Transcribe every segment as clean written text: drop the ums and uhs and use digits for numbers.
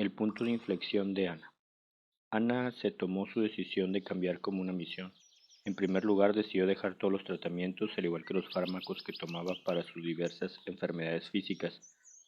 El punto de inflexión de Ana. Ana se tomó su decisión de cambiar como una misión. En primer lugar, decidió dejar todos los tratamientos, al igual que los fármacos que tomaba para sus diversas enfermedades físicas,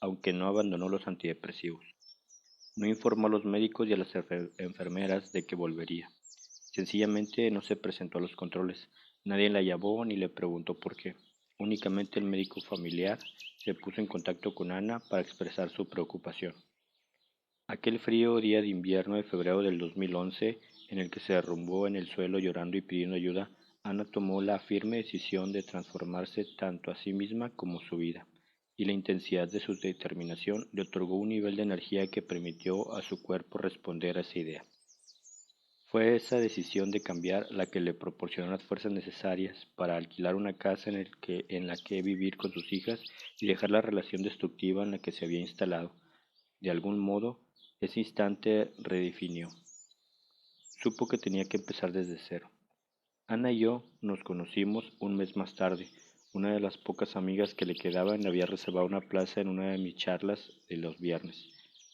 aunque no abandonó los antidepresivos. No informó a los médicos y a las enfermeras de que volvería. Sencillamente no se presentó a los controles. Nadie la llamó ni le preguntó por qué. Únicamente el médico familiar se puso en contacto con Ana para expresar su preocupación. Aquel frío día de invierno de febrero del 2011, en el que se derrumbó en el suelo llorando y pidiendo ayuda, Ana tomó la firme decisión de transformarse tanto a sí misma como su vida, y la intensidad de su determinación le otorgó un nivel de energía que permitió a su cuerpo responder a esa idea. Fue esa decisión de cambiar la que le proporcionó las fuerzas necesarias para alquilar una casa en la que vivir con sus hijas y dejar la relación destructiva en la que se había instalado. De algún modo, ese instante redefinió. Supo que tenía que empezar desde cero. Ana y yo nos conocimos un mes más tarde. Una de las pocas amigas que le quedaban le había reservado una plaza en una de mis charlas de los viernes.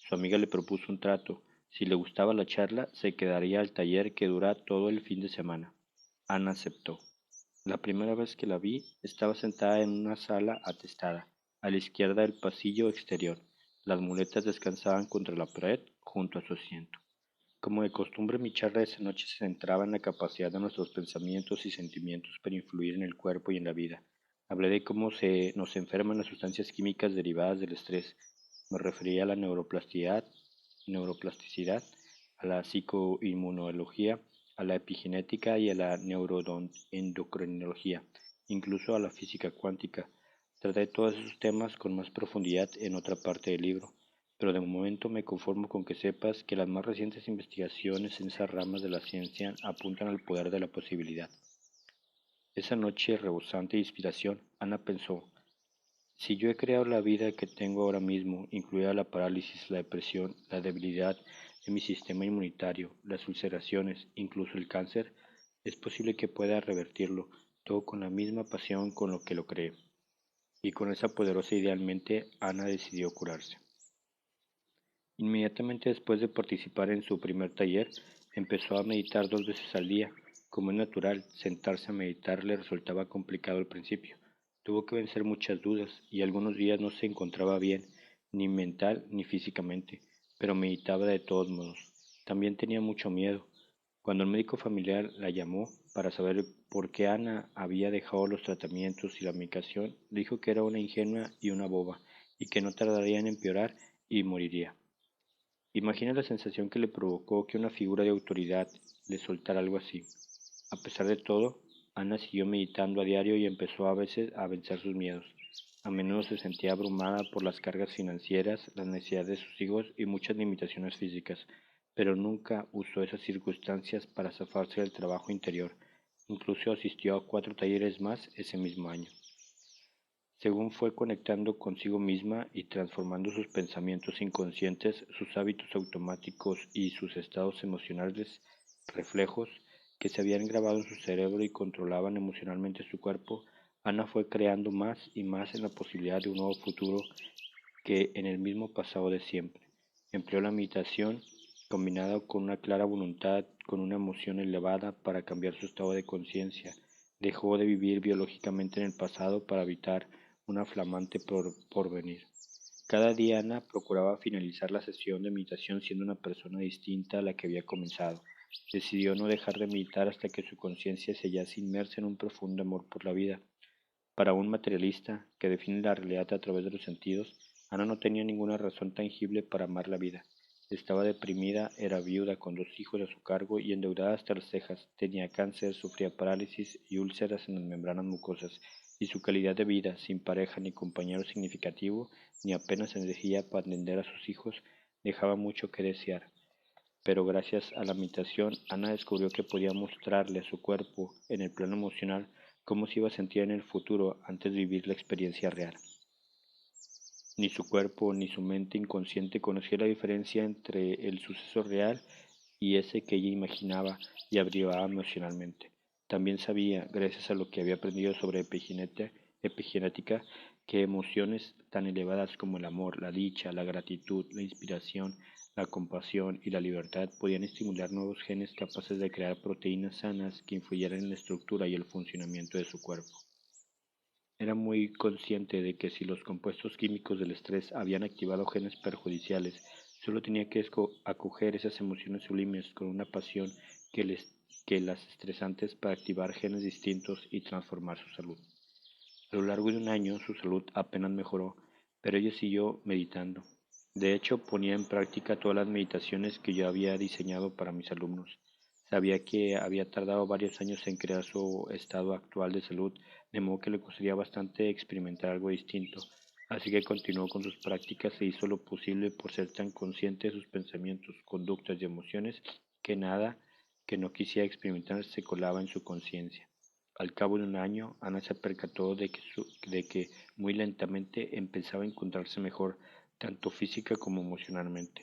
Su amiga le propuso un trato. Si le gustaba la charla, se quedaría al taller que dura todo el fin de semana. Ana aceptó. La primera vez que la vi, estaba sentada en una sala atestada, a la izquierda del pasillo exterior. Las muletas descansaban contra la pared, junto a su asiento. Como de costumbre, mi charla de esa noche se centraba en la capacidad de nuestros pensamientos y sentimientos para influir en el cuerpo y en la vida. Hablé de cómo nos enferman las sustancias químicas derivadas del estrés. Me refería a la neuroplasticidad, a la psicoinmunología, a la epigenética y a la neuroendocrinología, incluso a la física cuántica. Traté todos esos temas con más profundidad en otra parte del libro, pero de momento me conformo con que sepas que las más recientes investigaciones en esas ramas de la ciencia apuntan al poder de la posibilidad. Esa noche rebosante de inspiración, Ana pensó: si yo he creado la vida que tengo ahora mismo, incluida la parálisis, la depresión, la debilidad de mi sistema inmunitario, las ulceraciones, incluso el cáncer, es posible que pueda revertirlo, todo con la misma pasión con lo que lo creé. Y con esa poderosa idea en mente, Ana decidió curarse. Inmediatamente después de participar en su primer taller, empezó a meditar 2 veces al día. Como es natural, sentarse a meditar le resultaba complicado al principio. Tuvo que vencer muchas dudas y algunos días no se encontraba bien, ni mental ni físicamente, pero meditaba de todos modos. También tenía mucho miedo. Cuando el médico familiar la llamó para saber por qué Ana había dejado los tratamientos y la medicación, le dijo que era una ingenua y una boba, y que no tardaría en empeorar y moriría. Imagina la sensación que le provocó que una figura de autoridad le soltara algo así. A pesar de todo, Ana siguió meditando a diario y empezó a veces a vencer sus miedos. A menudo se sentía abrumada por las cargas financieras, las necesidades de sus hijos y muchas limitaciones físicas, pero nunca usó esas circunstancias para zafarse del trabajo interior. Incluso asistió a 4 talleres más ese mismo año. Según fue conectando consigo misma y transformando sus pensamientos inconscientes, sus hábitos automáticos y sus estados emocionales, reflejos que se habían grabado en su cerebro y controlaban emocionalmente su cuerpo, Ana fue creando más y más en la posibilidad de un nuevo futuro que en el mismo pasado de siempre. Empleó la meditación combinada con una clara voluntad, con una emoción elevada para cambiar su estado de conciencia. Dejó de vivir biológicamente en el pasado para evitar una flamante porvenir. Cada día Ana procuraba finalizar la sesión de meditación siendo una persona distinta a la que había comenzado. Decidió no dejar de meditar hasta que su conciencia se hallase inmersa en un profundo amor por la vida. Para un materialista que define la realidad a través de los sentidos, Ana no tenía ninguna razón tangible para amar la vida. Estaba deprimida, era viuda con 2 hijos a su cargo y endeudada hasta las cejas. Tenía cáncer, sufría parálisis y úlceras en las membranas mucosas, y su calidad de vida, sin pareja ni compañero significativo, ni apenas energía para atender a sus hijos, dejaba mucho que desear. Pero gracias a la meditación, Ana descubrió que podía mostrarle a su cuerpo, en el plano emocional, cómo se iba a sentir en el futuro antes de vivir la experiencia real. Ni su cuerpo ni su mente inconsciente conocía la diferencia entre el suceso real y ese que ella imaginaba y abrigaba emocionalmente. También sabía, gracias a lo que había aprendido sobre epigenética, que emociones tan elevadas como el amor, la dicha, la gratitud, la inspiración, la compasión y la libertad podían estimular nuevos genes capaces de crear proteínas sanas que influyeran en la estructura y el funcionamiento de su cuerpo. Era muy consciente de que si los compuestos químicos del estrés habían activado genes perjudiciales, solo tenía que acoger esas emociones sublimes con una pasión que las estresantes para activar genes distintos y transformar su salud. A lo largo de un año su salud apenas mejoró, pero ella siguió meditando. De hecho, ponía en práctica todas las meditaciones que yo había diseñado para mis alumnos. Sabía que había tardado varios años en crear su estado actual de salud, de modo que le costaría bastante experimentar algo distinto. Así que continuó con sus prácticas e hizo lo posible por ser tan consciente de sus pensamientos, conductas y emociones que nada que no quisiera experimentar se colaba en su conciencia. Al cabo de un año, Ana se percató de que muy lentamente empezaba a encontrarse mejor, tanto física como emocionalmente.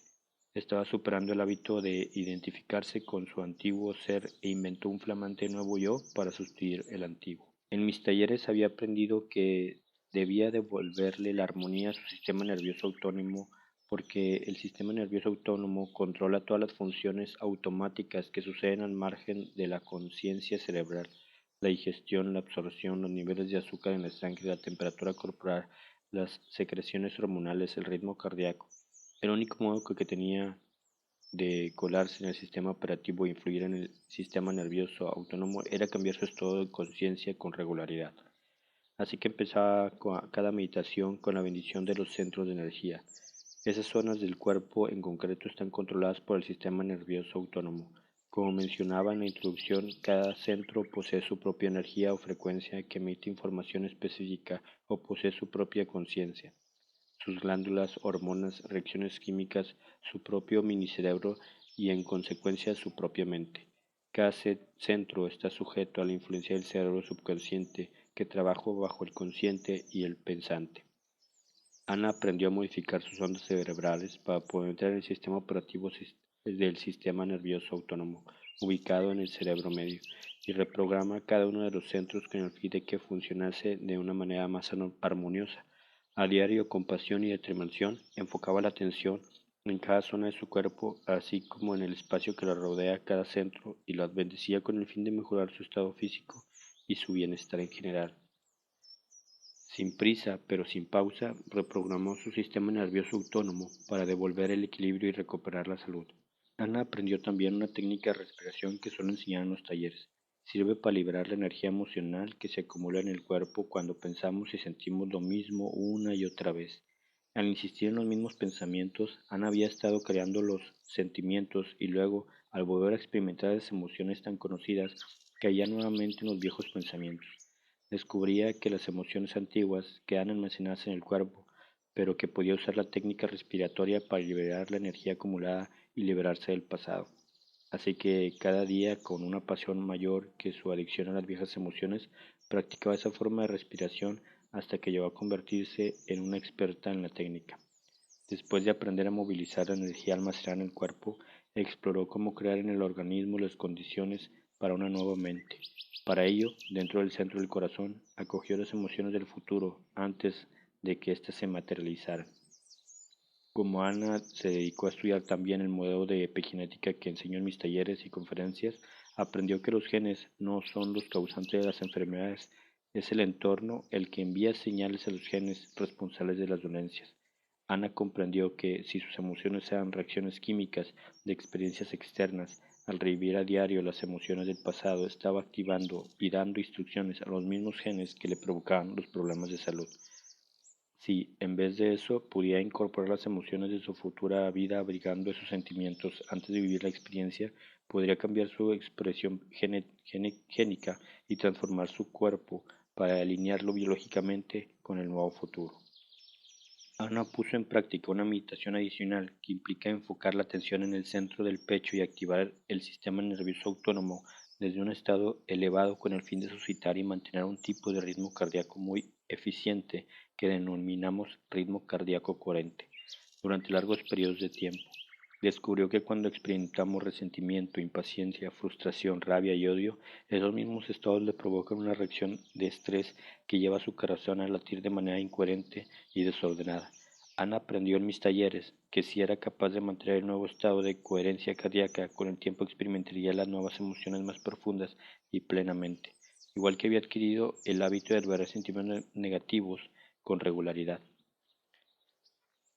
Estaba superando el hábito de identificarse con su antiguo ser e inventó un flamante nuevo yo para sustituir el antiguo. En mis talleres había aprendido que debía devolverle la armonía a su sistema nervioso autónomo porque el sistema nervioso autónomo controla todas las funciones automáticas que suceden al margen de la conciencia cerebral: la digestión, la absorción, los niveles de azúcar en la sangre, la temperatura corporal, las secreciones hormonales, el ritmo cardíaco. El único modo que tenía de colarse en el sistema operativo e influir en el sistema nervioso autónomo era cambiar su estado de conciencia con regularidad. Así que empezaba cada meditación con la bendición de los centros de energía. Esas zonas del cuerpo en concreto están controladas por el sistema nervioso autónomo. Como mencionaba en la introducción, cada centro posee su propia energía o frecuencia que emite información específica o posee su propia conciencia, sus glándulas, hormonas, reacciones químicas, su propio minicerebro y en consecuencia su propia mente. Cada centro está sujeto a la influencia del cerebro subconsciente que trabaja bajo el consciente y el pensante. Ana aprendió a modificar sus ondas cerebrales para poder entrar en el sistema operativo del sistema nervioso autónomo, ubicado en el cerebro medio, y reprograma cada uno de los centros con el fin de que funcionase de una manera más armoniosa. A diario, con pasión y determinación, enfocaba la atención en cada zona de su cuerpo, así como en el espacio que la rodea cada centro, y las bendecía con el fin de mejorar su estado físico y su bienestar en general. Sin prisa, pero sin pausa, reprogramó su sistema nervioso autónomo para devolver el equilibrio y recuperar la salud. Ana aprendió también una técnica de respiración que suele enseñar en los talleres. Sirve para liberar la energía emocional que se acumula en el cuerpo cuando pensamos y sentimos lo mismo una y otra vez. Al insistir en los mismos pensamientos, Ana había estado creando los sentimientos y luego, al volver a experimentar esas emociones tan conocidas, caía nuevamente en los viejos pensamientos. Descubría que las emociones antiguas quedan almacenadas en el cuerpo, pero que podía usar la técnica respiratoria para liberar la energía acumulada y liberarse del pasado. Así que cada día, con una pasión mayor que su adicción a las viejas emociones, practicaba esa forma de respiración hasta que llegó a convertirse en una experta en la técnica. Después de aprender a movilizar la energía almacenada en el cuerpo, exploró cómo crear en el organismo las condiciones para una nueva mente. Para ello, dentro del centro del corazón, acogió las emociones del futuro antes de que éstas se materializaran. Como Ana se dedicó a estudiar también el modelo de epigenética que enseñó en mis talleres y conferencias, aprendió que los genes no son los causantes de las enfermedades, es el entorno el que envía señales a los genes responsables de las dolencias. Ana comprendió que si sus emociones eran reacciones químicas de experiencias externas, al revivir a diario las emociones del pasado, estaba activando y dando instrucciones a los mismos genes que le provocaban los problemas de salud. Si, en vez de eso, pudiera incorporar las emociones de su futura vida abrigando esos sentimientos antes de vivir la experiencia, podría cambiar su expresión génica y transformar su cuerpo para alinearlo biológicamente con el nuevo futuro. Ana puso en práctica una meditación adicional que implica enfocar la atención en el centro del pecho y activar el sistema nervioso autónomo desde un estado elevado con el fin de suscitar y mantener un tipo de ritmo cardíaco muy eficiente que denominamos ritmo cardíaco coherente durante largos periodos de tiempo. Descubrió que cuando experimentamos resentimiento, impaciencia, frustración, rabia y odio, esos mismos estados le provocan una reacción de estrés que lleva a su corazón a latir de manera incoherente y desordenada. Ana aprendió en mis talleres que si era capaz de mantener el nuevo estado de coherencia cardíaca, con el tiempo experimentaría las nuevas emociones más profundas y plenamente, igual que había adquirido el hábito de albergar sentimientos negativos con regularidad.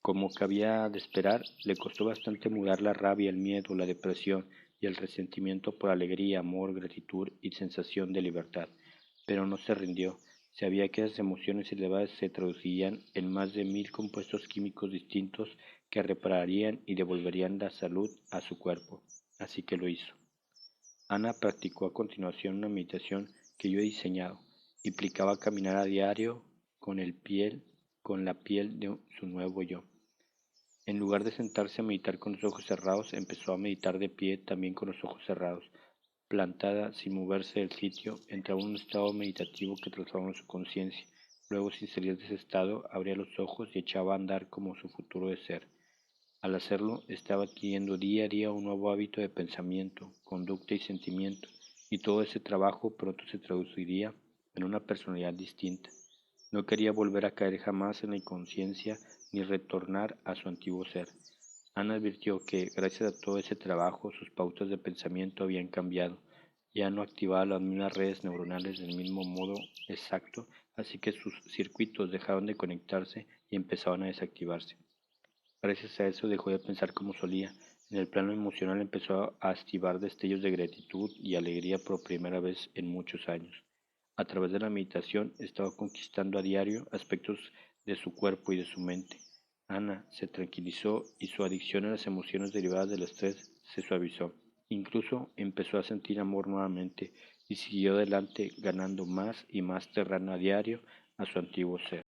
Como cabía de esperar, le costó bastante mudar la rabia, el miedo, la depresión y el resentimiento por alegría, amor, gratitud y sensación de libertad. Pero no se rindió. Sabía que esas emociones elevadas se traducirían en más de 1000 compuestos químicos distintos que repararían y devolverían la salud a su cuerpo. Así que lo hizo. Ana practicó a continuación una meditación que yo he diseñado. Implicaba caminar a diario con la piel de su nuevo yo. En lugar de sentarse a meditar con los ojos cerrados, empezó a meditar de pie, también con los ojos cerrados. Plantada, sin moverse del sitio, entraba en un estado meditativo que transformaba su conciencia. Luego, sin salir de ese estado, abría los ojos y echaba a andar como su futuro de ser. Al hacerlo, estaba adquiriendo día a día un nuevo hábito de pensamiento, conducta y sentimiento, y todo ese trabajo pronto se traduciría en una personalidad distinta. No quería volver a caer jamás en la inconsciencia ni retornar a su antiguo ser. Ana advirtió que, gracias a todo ese trabajo, sus pautas de pensamiento habían cambiado. Ya no activaba las mismas redes neuronales del mismo modo exacto, así que sus circuitos dejaron de conectarse y empezaban a desactivarse. Gracias a eso dejó de pensar como solía. En el plano emocional empezó a activar destellos de gratitud y alegría por primera vez en muchos años. A través de la meditación estaba conquistando a diario aspectos de su cuerpo y de su mente. Ana se tranquilizó y su adicción a las emociones derivadas del estrés se suavizó. Incluso empezó a sentir amor nuevamente y siguió adelante ganando más y más terreno a diario a su antiguo ser.